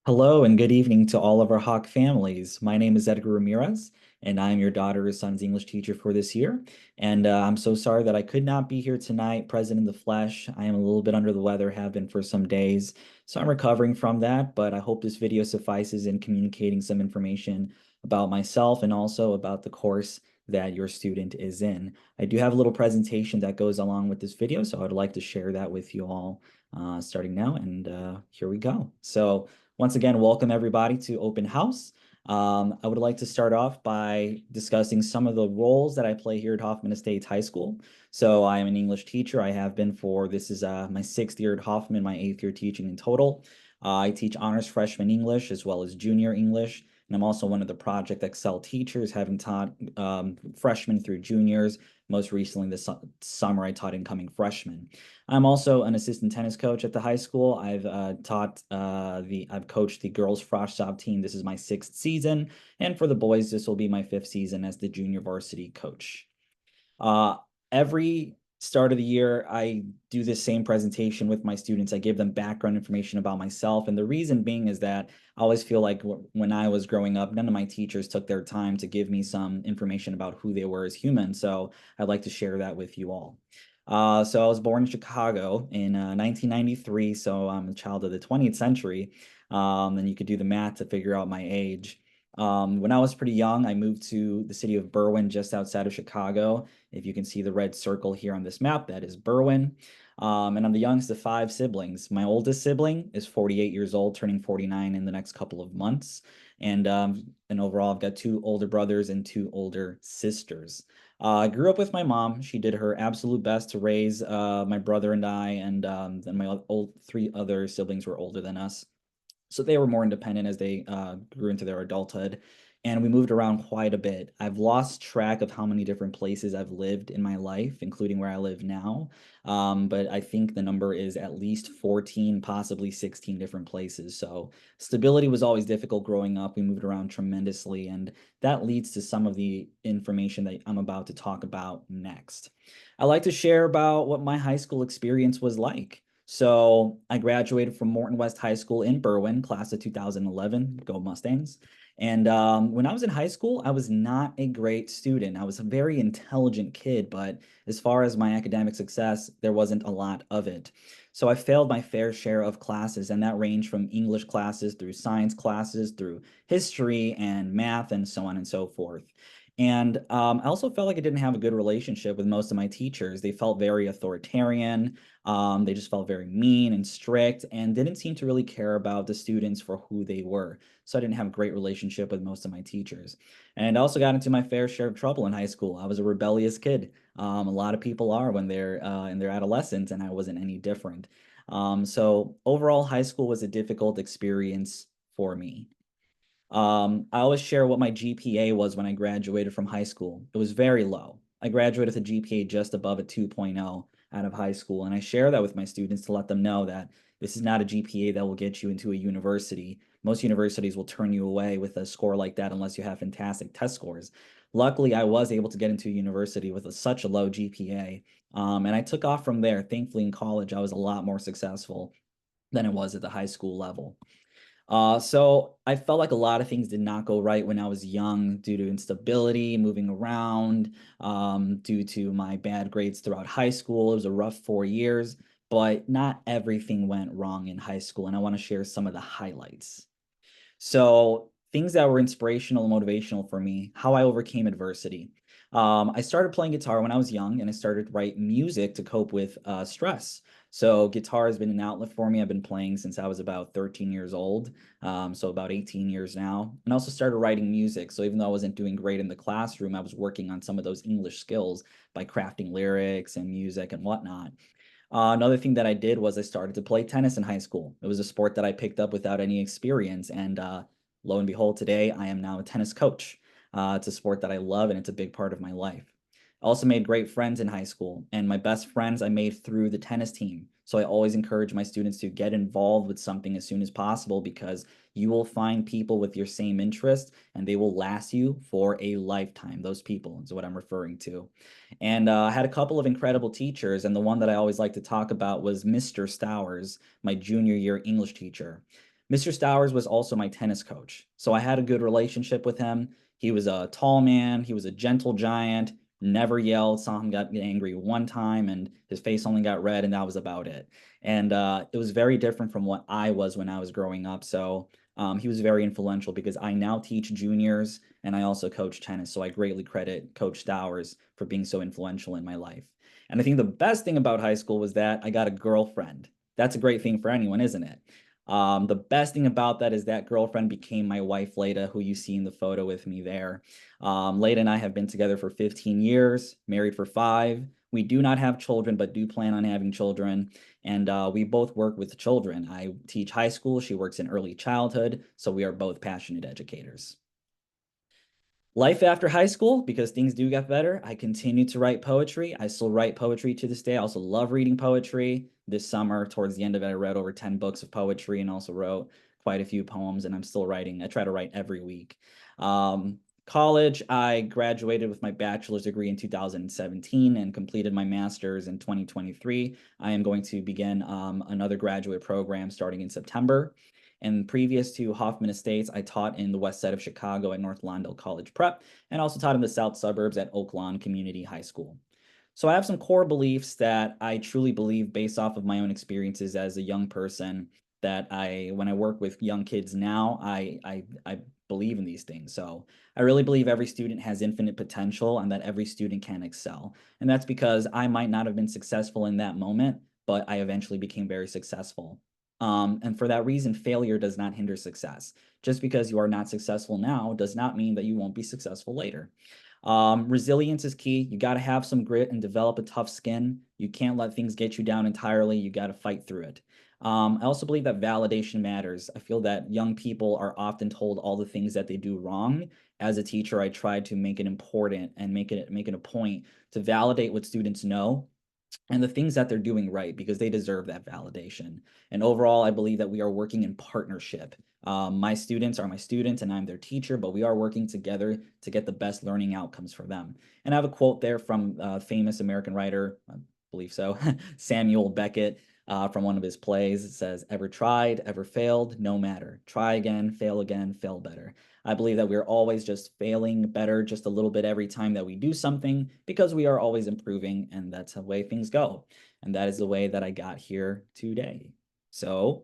Hello and good evening to all of our Hawk families. My name is Edgar Ramirez, and I'm your daughter's son's English teacher for this year. And I'm so sorry that I could not be here tonight, present in the flesh. I am a little bit under the weather, have been for some days, so I'm recovering from that. But I hope this video suffices in communicating some information about myself and also about the course that your student is in. I do have a little presentation that goes along with this video, so I'd like to share that with you all starting now. And here we go. So. Once again, welcome everybody to Open House. I would like to start off by discussing some of the roles that I play here at Hoffman Estates High School. So I am an English teacher. I have been for, this is my 6th year at Hoffman, my 8th year teaching in total. I teach honors freshman English as well as junior English. And I'm also one of the Project Excel teachers, having taught freshmen through juniors. Most recently this summer, I taught incoming freshmen. I'm also an assistant tennis coach at the high school. I've coached the girls frosh sop team. This is my 6th season, and for the boys, this will be my 5th season as the junior varsity coach. Uh, every start of the year, I do this same presentation with my students. I give them background information about myself, and the reason being is that I always feel like when I was growing up, none of my teachers took their time to give me some information about who they were as humans. So I'd like to share that with you all. So I was born in Chicago in 1993, so I'm a child of the 20th century. And you could do the math to figure out my age. When I was pretty young, I moved to the city of Berwyn, just outside of Chicago. If you can see the red circle here on this map, that is Berwyn. And I'm the youngest of 5 siblings. My oldest sibling is 48 years old, turning 49 in the next couple of months. And overall, I've got 2 older brothers and 2 older sisters. I grew up with my mom. She did her absolute best to raise my brother and I, and then my old 3 other siblings were older than us. So they were more independent as they grew into their adulthood. And we moved around quite a bit. I've lost track of how many different places I've lived in my life, including where I live now. But I think the number is at least 14, possibly 16 different places. So stability was always difficult growing up. We moved around tremendously. And that leads to some of the information that I'm about to talk about next. I like to share about what my high school experience was like. So I graduated from Morton West High School in Berwyn, class of 2011. Go Mustangs. And when I was in high school, I was not a great student. I was a very intelligent kid, but as far as my academic success, there wasn't a lot of it. So I failed my fair share of classes, and that ranged from English classes through science classes, through history and math, and so on and so forth. And I also felt like I didn't have a good relationship with most of my teachers. They felt very authoritarian. They just felt very mean and strict and didn't seem to really care about the students for who they were. So I didn't have a great relationship with most of my teachers. And I also got into my fair share of trouble in high school. I was a rebellious kid. A lot of people are when they're in their adolescence, and I wasn't any different. So overall, high school was a difficult experience for me. I always share what my GPA was when I graduated from high school. It was very low. I graduated with a GPA just above a 2.0 out of high school. And I share that with my students to let them know that this is not a GPA that will get you into a university. Most universities will turn you away with a score like that unless you have fantastic test scores. Luckily, I was able to get into a university with such a low GPA. And I took off from there. Thankfully, in college, I was a lot more successful than it was at the high school level. So I felt like a lot of things did not go right when I was young due to instability, moving around, due to my bad grades throughout high school. It was a rough 4 years, but not everything went wrong in high school, and I want to share some of the highlights. So things that were inspirational and motivational for me, how I overcame adversity. I started playing guitar when I was young, and I started to write music to cope with stress. So guitar has been an outlet for me. I've been playing since I was about 13 years old, so about 18 years now. And I also started writing music. So even though I wasn't doing great in the classroom, I was working on some of those English skills by crafting lyrics and music and whatnot. Another thing that I did was I started to play tennis in high school. It was a sport that I picked up without any experience. And lo and behold, today I am now a tennis coach. It's a sport that I love, and it's a big part of my life. I also made great friends in high school, and my best friends I made through the tennis team. So I always encourage my students to get involved with something as soon as possible because you will find people with your same interests and they will last you for a lifetime. Those people is what I'm referring to. And I had a couple of incredible teachers, and the one that I always like to talk about was Mr. Stowers, my junior year English teacher. Mr. Stowers was also my tennis coach. So I had a good relationship with him. He was a tall man, he was a gentle giant, never yelled, saw him get angry one time and his face only got red and that was about it. And it was very different from what I was when I was growing up. So he was very influential because I now teach juniors and I also coach tennis. So I greatly credit Coach Stowers for being so influential in my life. And I think the best thing about high school was that I got a girlfriend. That's a great thing for anyone, isn't it? The best thing about that is that girlfriend became my wife, Leda, who you see in the photo with me there. Leda and I have been together for 15 years, married for 5. We do not have children, but do plan on having children. And we both work with children. I teach high school. She works in early childhood. So we are both passionate educators. Life after high school, because things do get better, I continue to write poetry. I still write poetry to this day. I also love reading poetry. This summer, towards the end of it, I read over 10 books of poetry and also wrote quite a few poems, and I'm still writing. I try to write every week. College, I graduated with my bachelor's degree in 2017 and completed my master's in 2023. I am going to begin another graduate program starting in September. And previous to Hoffman Estates, I taught in the west side of Chicago at North Lawndale College Prep and also taught in the south suburbs at Oak Lawn Community High School. So I have some core beliefs that I truly believe based off of my own experiences as a young person that when I work with young kids now, I believe in these things. So I really believe every student has infinite potential and that every student can excel. And that's because I might not have been successful in that moment, but I eventually became very successful. And for that reason, failure does not hinder success. Just because you are not successful now does not mean that you won't be successful later. Resilience is key. You got to have some grit and develop a tough skin. You can't let things get you down entirely. You got to fight through it. I also believe that validation matters. I feel that young people are often told all the things that they do wrong. As a teacher, I try to make it important and make it a point to validate what students know and the things that they're doing right because they deserve that validation. And overall, I believe that we are working in partnership. My students are my students and I'm their teacher, but we are working together to get the best learning outcomes for them. And I have a quote there from a famous American writer, I believe so, Samuel Beckett, from one of his plays. It says, ever tried, ever failed, no matter. Try again, fail better. I believe that we're always just failing better just a little bit every time that we do something because we are always improving, and that's the way things go. And that is the way that I got here today. So,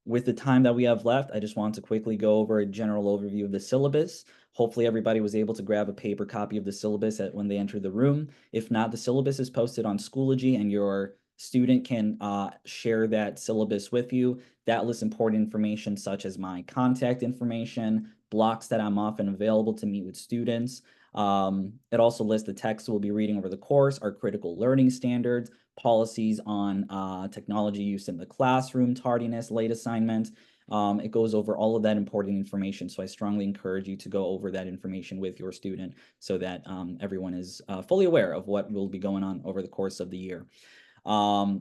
with the time that we have left, I just want to quickly go over a general overview of the syllabus. Hopefully everybody was able to grab a paper copy of the syllabus when they enter the room. If not, the syllabus is posted on Schoology and your student can share that syllabus with you. That lists important information such as my contact information, blocks that I'm often available to meet with students. It also lists the text we'll be reading over the course, our critical learning standards, policies on technology use in the classroom, tardiness, late assignment. It goes over all of that important information. So I strongly encourage you to go over that information with your student so that everyone is fully aware of what will be going on over the course of the year. I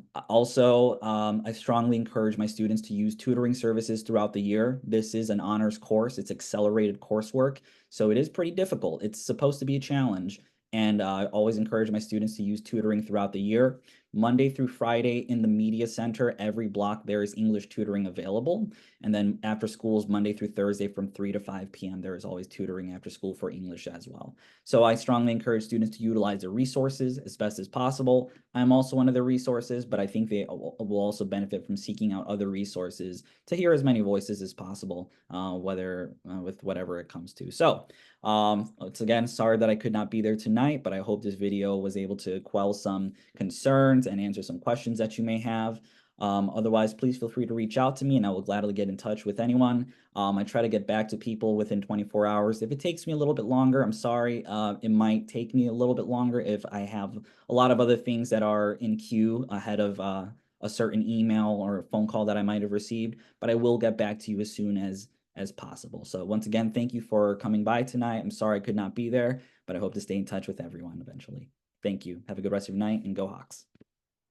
strongly encourage my students to use tutoring services throughout the year. This is an honors course. It's accelerated coursework, so it is pretty difficult. It's supposed to be a challenge, and I always encourage my students to use tutoring throughout the year. Monday through Friday in the media center, every block there is English tutoring available. And then after schools, Monday through Thursday from 3 to 5 p.m., there is always tutoring after school for English as well. So I strongly encourage students to utilize their resources as best as possible. I'm also one of the resources, but I think they will also benefit from seeking out other resources to hear as many voices as possible, with whatever it comes to. So once again, sorry that I could not be there tonight, but I hope this video was able to quell some concerns and answer some questions that you may have. Otherwise, please feel free to reach out to me and I will gladly get in touch with anyone. I try to get back to people within 24 hours. If it takes me a little bit longer, I'm sorry. It might take me a little bit longer if I have a lot of other things that are in queue ahead of a certain email or phone call that I might have received, but I will get back to you as soon as possible. So once again, thank you for coming by tonight. I'm sorry I could not be there, but I hope to stay in touch with everyone eventually. Thank you. Have a good rest of your night and go Hawks.